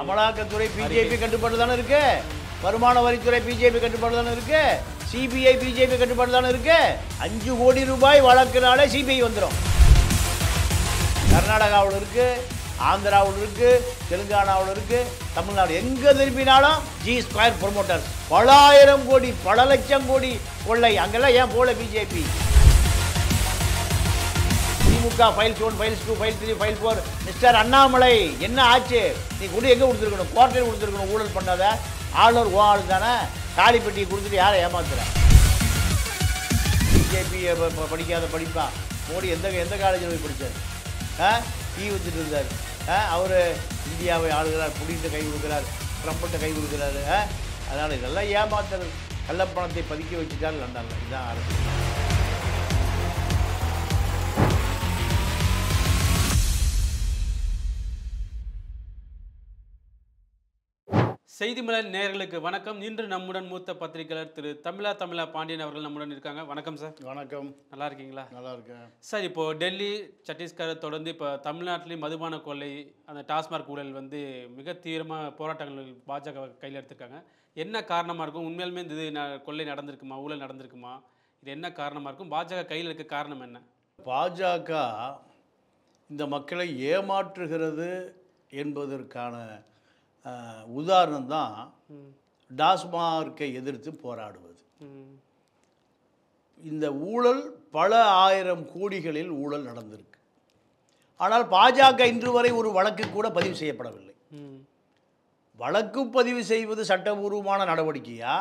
அமலாக்கத்துறை பிஜேபி கட்டுப்பாடு தானே இருக்கு, வருமான வரித்துறை பிஜேபி கட்டுப்பாடு தானே இருக்கு, சிபிஐ பிஜேபி கட்டுப்பாடு தானே இருக்கு. 5 கோடி ரூபாய் வழக்குனாலே சிபிஐ வந்துடும். கர்நாடகாவில் இருக்கு, ஆந்திராவில் இருக்கு, தெலுங்கானாவில் இருக்கு, தமிழ்நாடு எங்கே திரும்பினாலும் ஜி ஸ்கொயர் ப்ரொமோட்டர்ஸ் பல ஆயிரம் கோடி பல லட்சம் கோடி கொள்ளை. அங்கெல்லாம் ஏன் போல BJP? DMK files 1, files 2, file 3, file 4. Mister Annamalai என்ன ஆச்சு? நீ கூட எங்கே கொடுத்துருக்கணும்? கோர்ட்டில் கொடுத்துருக்கணும். ஊழல் பண்ணாத ஆளுநர் ஆள் தானே. காலிப்பட்டியை கொடுத்துட்டு யாரை ஏமாத்துற? பிஜேபி படிக்காத படிப்பா. மோடி எந்த காலேஜில் போய் படித்தார்? டீ வச்சுட்டு இருந்தார். அவர் இந்தியாவை ஆளுகிறார், புடிட்டு கை கொடுக்குறார், ட்ரம்ப்கிட்ட கை கொடுக்குறாரு. அதனால் இதெல்லாம் ஏமாத்துறது. கள்ளப்பணத்தை பதுக்கி வச்சுட்டால் லண்டனில். இதுதான் அரசு. செய்திமலர் நேயர்களுக்கு வணக்கம். இன்று நம்முடன் மூத்த பத்திரிகையாளர் திரு தமிழா பாண்டியன் அவர்கள் நம்முடன் இருக்காங்க. வணக்கம் சார். வணக்கம். நல்லா இருக்கீங்களா? நல்லா இருக்கேன் சார். இப்போது டெல்லி, சத்தீஸ்கரை தொடர்ந்து இப்போ தமிழ்நாட்டிலையும் மதுபான கொள்ளை, அந்த டாஸ்மாக் ஊழல் வந்து மிக தீவிரமாக போராட்டங்கள் பாஜக கையில் எடுத்திருக்காங்க. என்ன காரணமாக இருக்கும்? உண்மையிலுமே இது கொள்ளை நடந்திருக்குமா, ஊழல் நடந்திருக்குமா? இது என்ன காரணமாக இருக்கும்? பாஜக கையில் இருக்க காரணம் என்ன? பாஜக இந்த மக்களை ஏமாற்றுகிறது என்பதற்கான உதாரணம் தான் டாஸ்மார்க்கை எதிர்த்து போராடுவது. இந்த ஊழல் பல ஆயிரம் கோடிகளில் ஊழல் நடந்திருக்கு. ஆனால் பாஜக இன்று வரை ஒரு வழக்கு கூட பதிவு செய்யப்படவில்லை. வழக்கு பதிவு செய்வது சட்டபூர்வமான நடவடிக்கையா?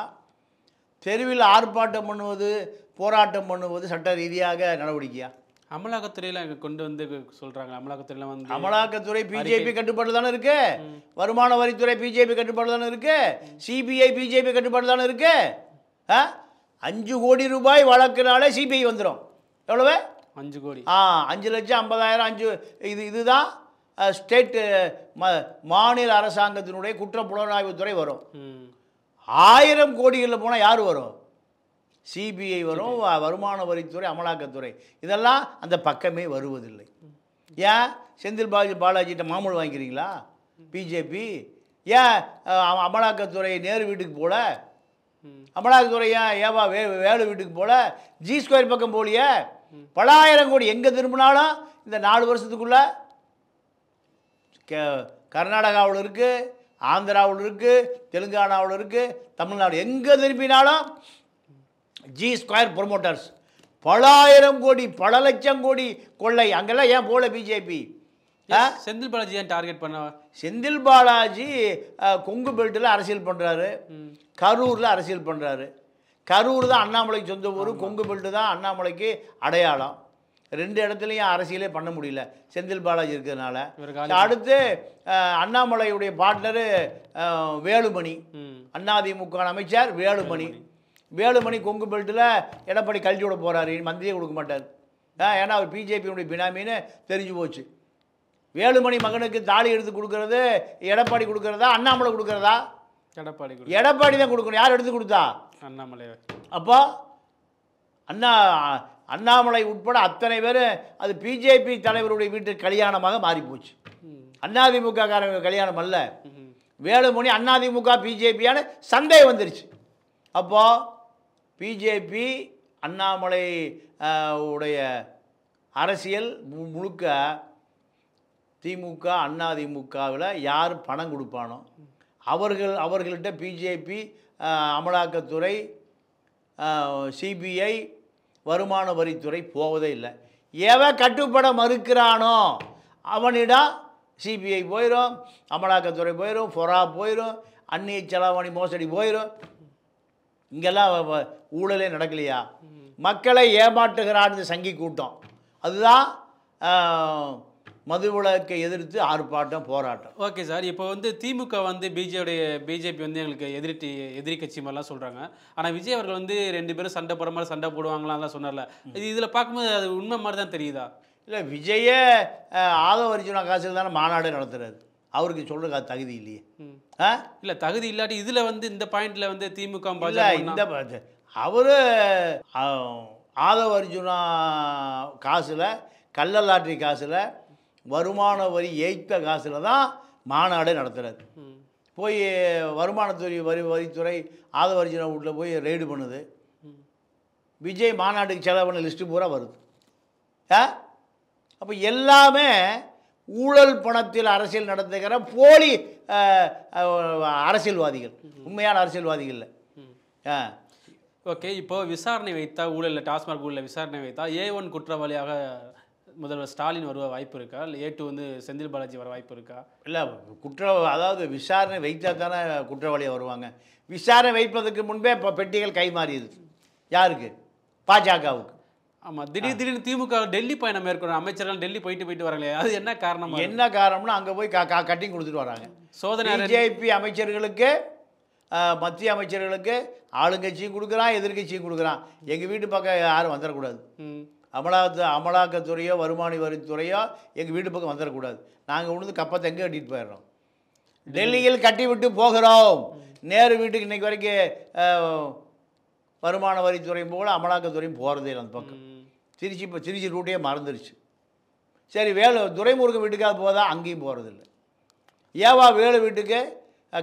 தெருவில் ஆர்ப்பாட்டம் பண்ணுவது, போராட்டம் பண்ணுவது சட்ட ரீதியாக நடவடிக்கையா? அமலாக்கத்துறையில் கொண்டு வந்து சொல்கிறாங்க. அமலாக்கத்துறை பிஜேபி கட்டுப்பாடு தானே இருக்கு, வருமான வரித்துறை பிஜேபி கட்டுப்பாடு தானே இருக்கு, சிபிஐ பிஜேபி கட்டுப்பாடு தானே இருக்கு. 5 கோடி ரூபாய் வழக்குனாலே சிபிஐ வந்துடும். எவ்வளவு? 5 கோடி. 5,50,000. இதுதான் ஸ்டேட் மாநில அரசாங்கத்தினுடைய குற்ற புலனாய்வுத்துறை வரும். 1000 கோடிகளில் போனால் யார் வரும்? சிபிஐ வரும், வருமான வரித்துறை, அமலாக்கத்துறை. இதெல்லாம் அந்த பக்கமே வருவதில்லை. ஏன் செந்தில் பாலாஜிகிட்ட மாமூல் வாங்கிக்கிறீங்களா பிஜேபி? ஏன் அமலாக்கத்துறை நேரு வீட்டுக்கு போல? அமலாக்கத்துறை ஏன் ஏவா வேலு வீட்டுக்கு போல? ஜி ஸ்கொயர் பக்கம் போலியே? பல ஆயிரம் கோடி எங்கே திரும்பினாலும் இந்த 4 வருஷத்துக்குள்ள கர்நாடகாவில் இருக்குது, ஆந்திராவில் இருக்குது, தெலுங்கானாவில் இருக்குது, தமிழ்நாடு எங்கே திரும்பினாலும் ஜி ஸ்கொயர் ப்ரொமோட்டர்ஸ் பல ஆயிரம் கோடி பல லட்சம் கோடி கொள்ளை. அங்கெல்லாம் ஏன் போல பிஜேபி? செந்தில் பாலாஜி ஏன் டார்கெட் பண்ண? செந்தில் பாலாஜி கொங்கு பெல்ட்டில் அரசியல் பண்ணுறாரு, கரூரில் அரசியல் பண்ணுறாரு. கரூர் தான் அண்ணாமலைக்கு சொந்த ஊர், கொங்கு பெல்ட்டு தான் அண்ணாமலைக்கு அடையாளம். 2 இடத்துலையும் அரசியலே பண்ண முடியல செந்தில் பாலாஜி இருக்கிறதுனால. அடுத்து அண்ணாமலையுடைய பார்ட்னரு வேலுமணி, அதிமுக அமைச்சர் வேலுமணி. வேலுமணி கொங்கு பெல்ட்டில் எடப்பாடி கழட்டி விட போகிறாரு, மந்திரியே கொடுக்க மாட்டார். ஏன்னா அவர் பிஜேபியுடைய பினாமின்னு தெரிஞ்சு போச்சு. வேலுமணி மகனுக்கு தாலி எடுத்து கொடுக்கறது எடப்பாடி கொடுக்கறதா, அண்ணாமலை கொடுக்கறதா? எடப்பாடி தான் கொடுக்கணும். யார் எடுத்து கொடுத்தா? அண்ணாமலை. அப்போ அண்ணாமலை உட்பட அத்தனை பேர் அது பிஜேபி தலைவருடைய வீட்டு கல்யாணமாக மாறிப்போச்சு. அதிமுக காரங்க கல்யாணம் அல்ல. வேலுமணி அதிமுக பிஜேபியான சண்டை வந்துருச்சு. அப்போது பிஜேபி அண்ணாமலை உடைய அரசியல் முழுக்க திமுக அதிமுகவில் யார் பணம் கொடுப்பானோ அவர்கள்ட்ட பிஜேபி, அமலாக்கத்துறை, சிபிஐ, வருமான வரித்துறை போவதே இல்லை. எவன் கட்டுப்பட மறுக்கிறானோ அவனிடம் சிபிஐ போயிடும், அமலாக்கத்துறை போயிடும், ஃபொரா போயிடும், அந்நிய செலாவணி மோசடி போயிடும். இங்கெல்லாம் ஊழலே நடக்கலையா? மக்களை ஏமாற்றுகிறான்னு சங்கி கூட்டம். அதுதான் மதுவிலக்கை எதிர்த்து ஆர்ப்பாட்டம், போராட்டம். Okay sir. இப்போ வந்து திமுக வந்து பிஜேபி வந்து எங்களுக்கு எதிரி கட்சி மாதிரிலாம் சொல்கிறாங்க. ஆனால் விஜய் அவர்கள் வந்து 2 பேரும் சண்டை போடுற மாதிரி சண்டை போடுவாங்களாம் சொன்னார்ல. இதில் பார்க்கும்போது அது உண்மை மாதிரி தான் தெரியுதா? இல்லை, விஜயே ஆதவ அர்ஜுனா காசில் தானே மாநாடு நடத்துறாரு. அவருக்கு சொல்கிறதுக்கு அது தகுதி இல்லையே. இல்லை, தகுதி இல்லாட்டி இதில் வந்து இந்த பாயிண்டில் வந்து திமுக இந்த அவர் ஆதவ அர்ஜுனா காசில், கள்ள லாட்டரி காசில், வருமான வரி ஏய்த்த காசில் தான் மாநாடு நடத்துகிறார். போய் வருமானத்துறை வரித்துறை ஆதவர்ஜினா வீட்டில் போய் ரெய்டு பண்ணுது. விஜய் மாநாட்டுக்கு செலவு பண்ண லிஸ்ட்டு பூரா வருது. அப்போ எல்லாமே ஊழல் பணத்தில் அரசியல் நடத்துகிற போலி அரசியல்வாதிகள், உண்மையான அரசியல்வாதிகள் இல்லை. ஓகே, இப்போ விசாரணை வைத்தா ஊழலில் டாஸ்மாக் ஊழலில் விசாரணை வைத்தா A1 குற்றவாளியாக முதல்வர் ஸ்டாலின் வருவ வாய்ப்பு இருக்கா, இல்லை A2 வந்து செந்தில் பாலாஜி வர வாய்ப்பு இருக்கா? இல்லை, அதாவது விசாரணை வைத்தா தானே குற்றவாளியாக வருவாங்க. விசாரணை வைப்பதற்கு முன்பே இப்போ பெட்டிகள் கை மாறியது. யாருக்கு? பாஜகவுக்கு. ஆமாம், திடீர்னு திமுக டெல்லி பயணம் மேற்கொள்ள அமைச்சர்கள் டெல்லி போயிட்டு வராங்களே, அது என்ன காரணம்? என்ன காரணம்னா அங்கே போய் கட்டிங் கொடுத்துட்டு வராங்க. சோதனை பிஜேபி அமைச்சர்களுக்கு, மத்திய அமைச்சர்களுக்கு ஆளுங்கட்சியும் கொடுக்குறான், எதிர்கட்சியும் கொடுக்குறான். எங்கள் வீட்டு பக்கம் யாரும் வந்துடக்கூடாது. அமலாக்கத்துறையோ வருமான வரித்துறையோ எங்கள் வீட்டு பக்கம் வந்துடக்கூடாது. நாங்கள் உணர்ந்து கப்பத்தை எங்கே கட்டிட்டு போயிடுறோம். டெல்லியில் கட்டி விட்டு போகிறோம். நேரு வீட்டுக்கு இன்றைக்கி வரைக்கும் வருமான வரித்துறையும் போல் அமலாக்கத்துறையும் போகிறதே இல்லை அந்த பக்கம். திருச்சி ரூட்டையே மறந்துடுச்சு. சரி, துரைமுருகன் வீட்டுக்காக போதா, அங்கேயும் போகிறதில்ல. ஏவா வேலு வீட்டுக்கு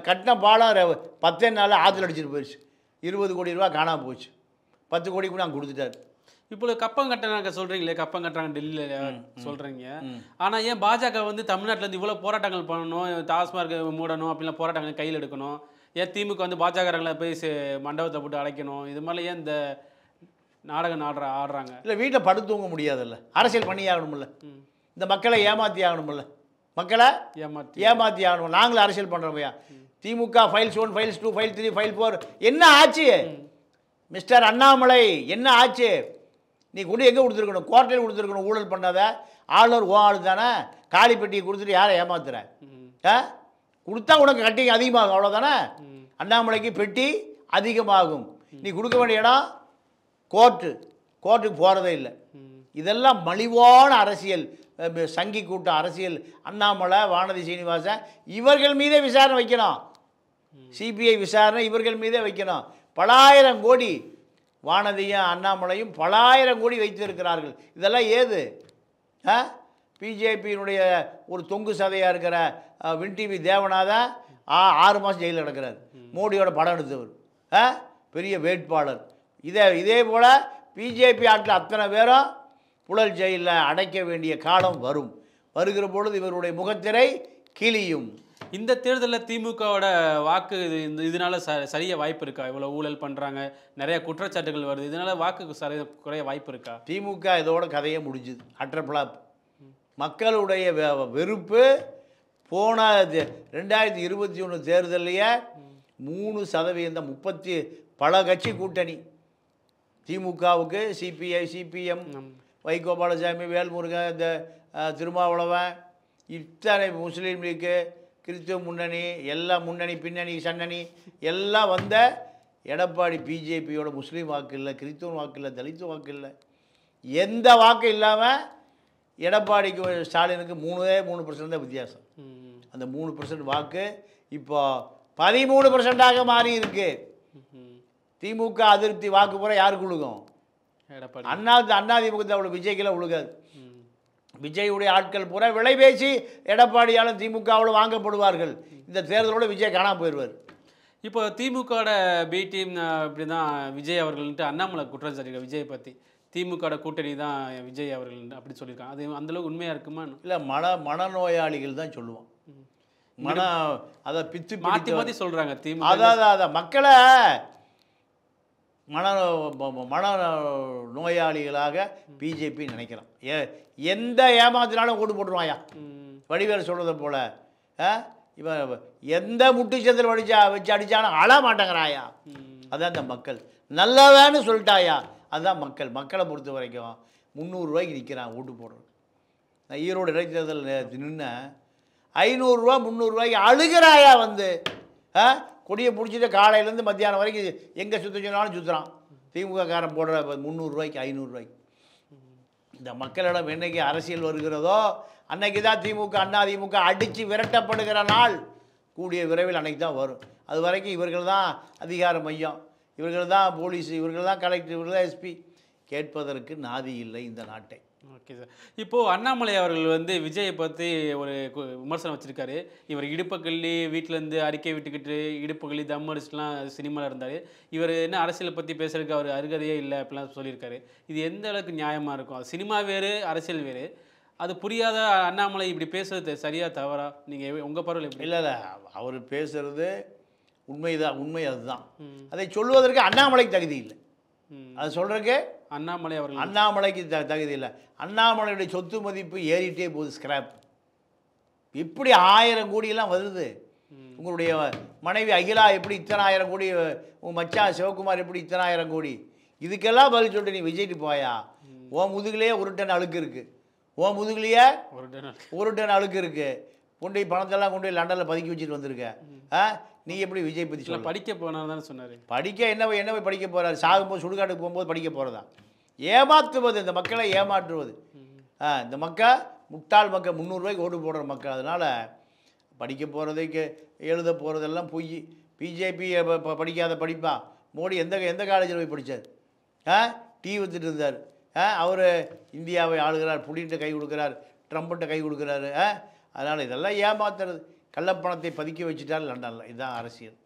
கட்டின பாலம் 10 நாளில் ஆற்றுல அடிச்சுட்டு போயிடுச்சு. 20 கோடி ரூபா காணாமல் போச்சு. 10 கோடி கூட அங்கே கொடுத்துட்டாரு. இப்போ கப்பம் கட்டுறாங்க சொல்கிறீங்களே, கப்பம் கட்டுறாங்க டெல்லியில் சொல்கிறீங்க. ஆனால் ஏன் பாஜக வந்து தமிழ்நாட்டிலேருந்து இவ்வளோ போராட்டங்கள் பண்ணணும், டாஸ்மார்க் மூடணும் அப்படிலாம் போராட்டங்கள் கையில் எடுக்கணும்? ஏன் திமுக வந்து பாஜகங்களை போய் மண்டபத்தை போட்டு அடைக்கணும்? இது மாதிரிலாம் ஏன் இந்த நாடகம் ஆடுறாங்க? இல்லை, வீட்டை படுத்து தூங்க முடியாதுல்ல, அரசியல் பண்ணி ஆகணும்ல, இந்த மக்களை ஏமாற்றி ஆகணும்ல, மக்களை ஏமாற்றி ஆகணும். நாங்களும் அரசியல் பண்ணுறோம்யா. திமுக ஃபைல்ஸ் 1, ஃபைல்ஸ் 2, ஃபைல் 3, ஃபைல் 4 என்ன ஆச்சு? மிஸ்டர் அண்ணாமலை என்ன ஆச்சு? நீ கொண்டு எங்கே கொடுத்துருக்கணும்? கோர்ட்டில் கொடுத்துருக்கணும். ஊழல் பண்ணாத ஆளுநர் ஆளு தானே. காலி பெட்டியை கொடுத்துட்டு யாரை ஏமாத்துற? கொடுத்தா உனக்கு கட்டிங் அதிகமாகும், அவ்வளோதானே. அண்ணாமலைக்கு பெட்டி அதிகமாகும். நீ கொடுக்க வேண்டிய இடம் கோர்ட்டுக்கு போகிறதே இல்லை. இதெல்லாம் மலிவான அரசியல், சங்கி கூட்டம் அரசியல். அண்ணாமலை, வானதி சீனிவாசன் இவர்கள் மீதே விசாரணை வைக்கணும். சிபிஐ விசாரணை இவர்கள் மீதே வைக்கணும். பலாயிரம் கோடி வானதியும் அண்ணாமலையும் பலாயிரம் கோடி வைத்திருக்கிறார்கள். இதெல்லாம் ஏது? பிஜேபியினுடைய ஒரு தொங்கு சதையாக இருக்கிற வின் தேவநாதன் 6 மாதம் ஜெயிலில் கிடக்கிறார். மோடியோட படம் எடுத்தவர், பெரிய வேட்பாளர். இதே போல் பிஜேபி ஆட்டில் அத்தனை பேரும் புழல் ஜெயிலில் அடைக்க வேண்டிய காலம் வருகிற பொழுது இவருடைய முகத்திரை கிளியும். இந்த தேர்தலில் திமுகவோட வாக்கு இதனால சரிய வாய்ப்பு இருக்கா? இவ்வளோ ஊழல் பண்ணுறாங்க, நிறைய குற்றச்சாட்டுகள் வருது, இதனால வாக்கு குறைய வாய்ப்பு இருக்கா? திமுக இதோட கதையை முடிஞ்சுது. அட்டர்பிளாப். மக்களுடைய வெறுப்பு போன 2021 தேர்தலையே 3% 30 பல கட்சி கூட்டணி. திமுகவுக்கு சிபிஐ, சிபிஎம், வைகோபாலசாமி, வேல்முருகன், இந்த திருமாவளவன், இத்தனை முஸ்லீம் லீக்கு, கிறிஸ்துவ முன்னணி, எல்லா முன்னணி பின்னணி சன்னணி எல்லாம் வந்த எடப்பாடி பிஜேபியோட முஸ்லீம் வாக்கு இல்லை, கிறிஸ்துவ வாக்கு இல்லை, தலித்து வாக்கு இல்லை, எந்த வாக்கு இல்லாமல் எடப்பாடிக்கு ஸ்டாலினுக்கு 3% தான் வித்தியாசம். அந்த 3% வாக்கு இப்போ 13%ஆக மாறி இருக்கு. திமுக அதிருப்தி வாக்கு பூரா யாருக்கு விழுகும்? அதிமுக அவ்வளோ விஜய்க்கெல்லாம் விழுகாது. விஜயுடைய ஆட்கள் பூரா விலை பேசி எடப்பாடியாலும் திமுகவில் வாங்கப்படுவார்கள். இந்த தேர்தலோட விஜய் காணாமல் போயிடுவார். இப்போ திமுகவோட பி டீம் இப்படி தான் விஜய் அவர்கள்ட்டு அண்ணாமலை குற்றம் சாட்டிருக்க விஜயை பற்றி. திமுகவோட கூட்டணி தான் விஜய் அவர்கள் அப்படி சொல்லியிருக்காங்க. அது அந்தளவுக்கு உண்மையாக இருக்குமா? இல்லை, மனநோயாளிகள் தான் சொல்லுவோம். அதை பித்து மாற்றி மாற்றி சொல்கிறாங்க திமுக. அதான் மக்களை மன நோயாளிகளாக பிஜேபி நினைக்கிறோம். எந்த ஏமாத்தினாலும் ஓட்டு போட்டுருவாயா, வடிவேல் சொல்கிறத போல். இவன் எந்த முட்டுச்சத்தில் வச்சு அடித்தாலும் அழ மாட்டேங்கிறாயா. அதான் இந்த மக்கள். நல்லவேன்னு சொல்லிட்டாயா, அதுதான் மக்களை பொறுத்த வரைக்கும் 300 ரூபாய்க்கு நிற்கிறான் ஓட்டு போடுறது. நான் ஈரோடு இடைத்தேர்தல் நின்று 500 ரூபா 300 ரூபாய்க்கு அழுகிறாயா வந்து. கொடியை பிடிச்சிட்டு காலையிலேருந்து மத்தியானம் வரைக்கும் எங்கே சுற்ற சொன்னாலும் சுற்றுறான். திமுக காரன் போடுற 300 ரூபாய்க்கு 500 ரூபாய்க்கு. இந்த மக்களிடம் என்னைக்கு அரசியல் வருகிறதோ அன்னைக்கு தான் திமுக அதிமுக அடித்து விரட்டப்படுகிற நாள் கூடிய விரைவில் அன்னைக்கு தான் வரும். அது வரைக்கும் இவர்கள் தான் அதிகார மையம், இவர்கள் தான் போலீஸ், இவர்கள் தான் கலெக்டர், இவர்கள் தான் எஸ்பி. கேட்பதற்கு நாதி இல்லை இந்த நாட்டை. Okay sir. இப்போ அண்ணாமலை அவர்கள் வந்து விஜயை பற்றி ஒரு விமர்சனம் வச்சிருக்காரு. இவர் இடுப்பை கிள்ளி வீட்டிலேருந்து அறிக்கை விட்டுக்கிட்டு இடுப்பு கிள்ளி தம் அடிச்சுலாம் சினிமாவில் இருந்தார். இவர் என்ன அரசியலை பற்றி பேசுறதுக்கு அவர் அருகதையே இல்லை அப்படிலாம் சொல்லியிருக்காரு. இது எந்த அளவுக்கு நியாயமாக இருக்கும்? அது சினிமா வேறு, அரசியல் வேறு. அது புரியாத அண்ணாமலை இப்படி பேசுறது சரியா தவறா? நீங்கள் உங்கள் பார்வையில் எப்படி? இல்லை அவர் பேசுறது உண்மைதான், உண்மை அதுதான். அதை சொல்வதற்கு அண்ணாமலைக்கு தகுதி இல்லை. அது சொல்கிறதுக்கு அண்ணாமலை அவர்கள் அண்ணாமலைக்கு தகுதி இல்லை. அண்ணாமலையுடைய சொத்து மதிப்பு ஏறிட்டே போகுது, ஸ்கிராப். இப்படி 1000 கோடியெல்லாம் வருது. உங்களுடைய மனைவி அகிலா எப்படி இத்தனை 1000 கோடி, உங்கள் மச்சான் சிவகுமார் எப்படி இத்தனை 1000 கோடி, இதுக்கெல்லாம் பதில் சொல்லிட்டு நீ விஜய்ட்டு போயா? உன் முதுகுலேயே 1 டன் அழுக்கு இருக்குது. உன் முதுகுலேயே 1 டன் அழுக்கு இருக்குது. கொண்டு போய் பணத்தெல்லாம் கொண்டு போய் லண்டனில் பதுக்கி வச்சுட்டு வந்திருக்க. நீ எப்படி விஜய் பற்றி சொல்ல? படிக்க போனார் தானே சொன்னார். படிக்க என்ன போய் படிக்க போகிறார்? சாகும்போது சுடுகாட்டுக்கு போகும்போது படிக்க போகிறதா? ஏமாற்றுவது, இந்த மக்களை ஏமாற்றுவது. இந்த மக்கள் முட்டாள் மக்கள், 300 ரூபாய்க்கு ஓட்டு போடுற மக்கள். அதனால் படிக்க போகிறதுக்கு எழுத போகிறதெல்லாம் பொய். பிஜேபி படிக்காத படிப்பா? மோடி எந்த காலேஜில் போய் படித்தார்? டீ வித்துட்டு இருந்தார். அவர் இந்தியாவை ஆளுகிறார், புடின்ட்டு கை கொடுக்குறார், ட்ரம்ப்கிட்ட கை கொடுக்குறாரு. அதனால் இதெல்லாம் ஏமாத்துறது. கள்ளப்பணத்தை பதுக்கி வச்சுட்டார் லண்டனில். இதுதான் அரசியல்.